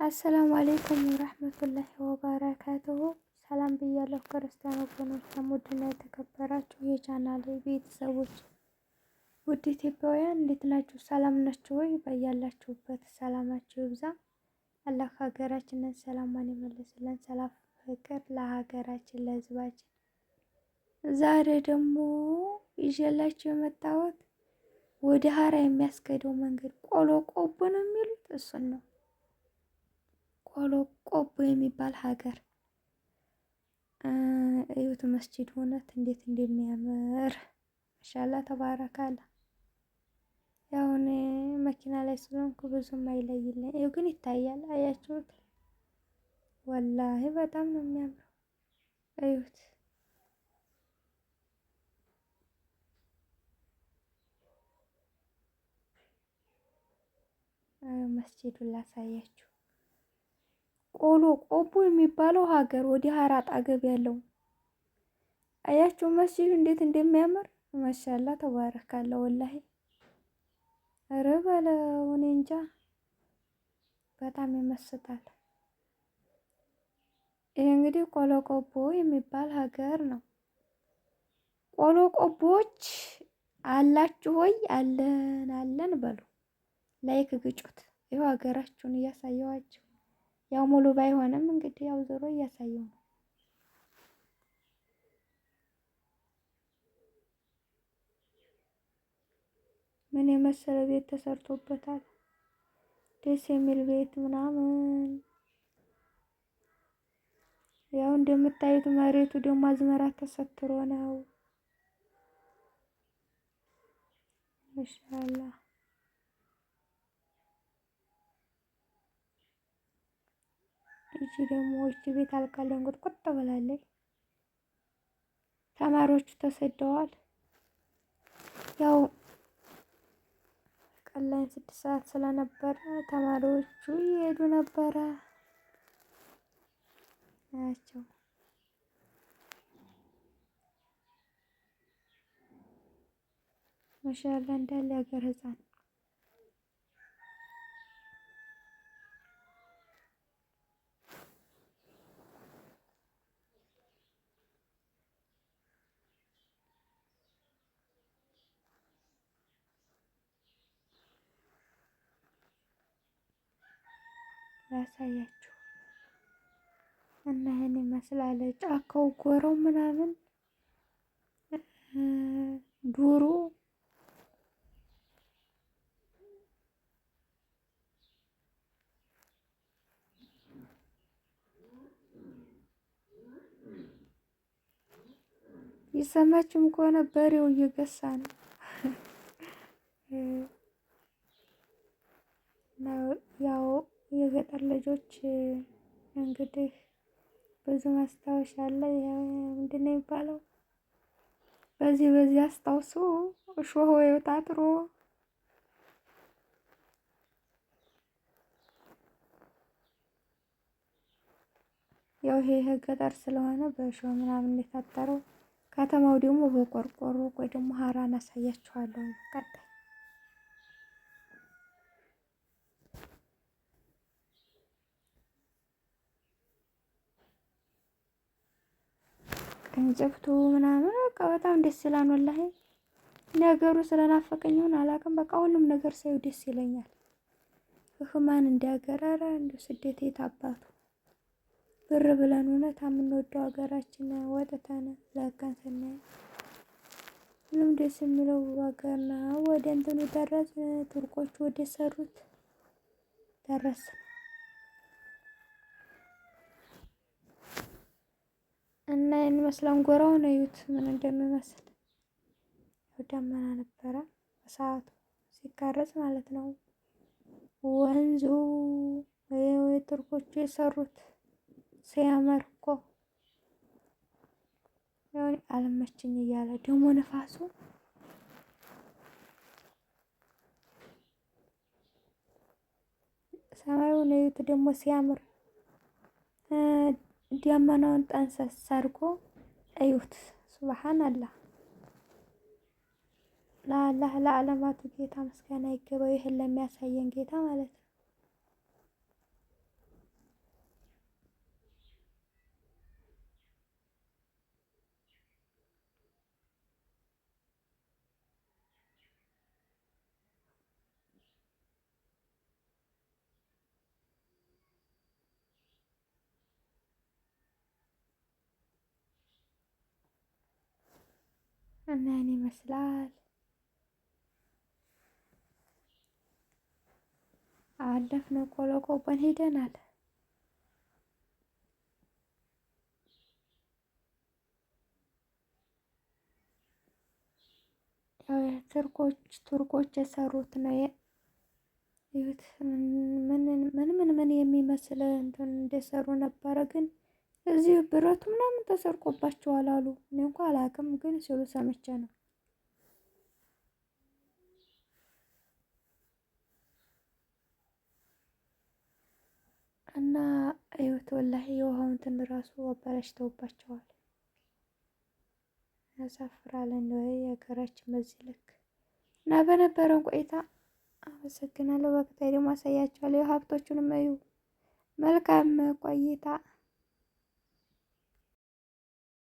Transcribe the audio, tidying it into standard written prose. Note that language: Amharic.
አሰላሙ አሌይኩም ወረህመቱላሂ ወበረካቱሁ። ሰላም ብያለሁ ክርስቲያን ወገኖች፣ ውድና የተከበራችሁ የቻናሌ ቤተሰቦች፣ ውድ ኢትዮጵያውያን እንዴት ናችሁ? ሰላም ናችሁ ወይ? በያላችሁበት ሰላማችሁ ይብዛ። አላህ ሀገራችንን ሰላሟን ይመልስልን። ሰላም ፍቅር ለሀገራችን ለሕዝባችን። ዛሬ ደግሞ ይዤላችሁ የመጣሁት ወደ ሀራ የሚያስኬደው መንገድ ቆሎ ቆቦ ነው የሚሉት እሱን ነው። ቆሎ ቆቦ የሚባል ሀገር እዩት። መስጂድ እውነት እንዴት እንደሚያምር ማሻአላ ተባረካላ። ያው እኔ መኪና ላይ ስለሆንኩ ብዙም አይለይልኝ። ይኸው ግን ይታያል። አያችሁት? ወላሂ በጣም ነው የሚያምረው። እዩት። መስጂዱን ላሳያችሁ። ቆሎ ቆቦ የሚባለው ሀገር ወደ ሀራ አጠገብ ያለው አያችሁ መስጂዱ እንዴት እንደሚያምር ማሻአላ ተባረካላ። ወላሂ ኧረ በለው እኔ እንጃ በጣም ይመስጣል። ይሄ እንግዲህ ቆሎ ቆቦ የሚባል ሀገር ነው። ቆሎ ቆቦዎች አላችሁ ወይ? አለን አለን በሉ፣ ላይክ ግጩት። ይኸው ሀገራችሁን እያሳየዋችሁ፣ ያው ሙሉ ባይሆንም እንግዲህ ያው ዞሮ እያሳየው ነው። ምን የመሰለ ቤት ተሰርቶበታል። ደስ የሚል ቤት ምናምን። ያው እንደምታዩት መሬቱ ደግሞ አዝመራ ተሰትሮ ነው። ማሻአላ እቺ ደግሞ እቺ ቤት አልቃለን ቁጥቁጥ ብላለች። ተማሪዎቹ ተሰደዋል። ያው ቀን ላይ 6 ሰዓት ስለነበረ ተማሪዎቹ ይሄዱ ነበረ። አያቸው ማሻአላ እንዳለ ሀገር ህፃን ያሳያችሁ እና ይሄን ይመስላል። ጫካው ጎረው ምናምን ዱሩ ይሰማችሁም ከሆነ በሬው እየገሳ ነው። ያው የገጠር ልጆች እንግዲህ ብዙ ማስታወሻ አለ። ምንድን ነው የሚባለው? በዚህ አስታውሱ እሾህ ወይ ታጥሮ ያው ይሄ ገጠር ስለሆነ በእሾህ ምናምን የታጠረው፣ ከተማው ደግሞ በቆርቆሮ ወይ ደግሞ ሀራን አሳያችኋለሁ ቀጣይ። እንጨፍቱ ምናምን በቃ በጣም ደስ ይላል። ወላሂ ነገሩ ስለናፈቀኝ ይሆን አላውቅም። በቃ ሁሉም ነገር ሳይው ደስ ይለኛል። ህማን እንዲያገራራ እንደ ስደት የታባቱ ብር ብለን እውነት የምንወደው ሀገራችን ወጥተን ለቀን ስናይ ሁሉም ደስ የሚለው ሀገር ነው። ወደ እንትኑ ደረስን። ቱርኮቹ ወደ ሰሩት ደረስን እና ይሄን መስላም ጎራውን እዩት ምን እንደሚመስል። ደመና ነበረ በሰዓቱ ሲቀረጽ ማለት ነው። ወንዙ ቱርኮቹ የሰሩት ሲያምር እኮ ያው አልመችኝ እያለ ደግሞ ነፋሱ ሰማዩን እዩት ደግሞ ሲያምር ደመናውን ጠንሰስ አድርጎ እዩት። ሱብሃንአላህ ለአላህ ለዓለማቱ ጌታ ምስጋና ይገባው። ይህን ለሚያሳየን ጌታ ማለት ነው። እና ያን ይመስላል። አለፍን ቆሎቆቦን ሄደናል። ያው ቱርኮች የሰሩት ነው። ይሁት ምን የሚመስል እንትን እንደሰሩ ነበረ። ግን እዚህ ብረቱ ምናምን ተሰርቆባቸዋል አሉ። እኔ እንኳ አላውቅም፣ ግን ሲሉ ሰምቼ ነው። እና ይሁት ወላሂ የውሃው እንትን ራሱ አበላሽተውባቸዋል። ያሳፍራል። እንደው የሀገራችን በዚህ ልክ እና በነበረን ቆይታ አመሰግናለሁ። በቀጣይ ደግሞ አሳያችኋለሁ። ሀብቶቹንም እዩ። መልካም ቆይታ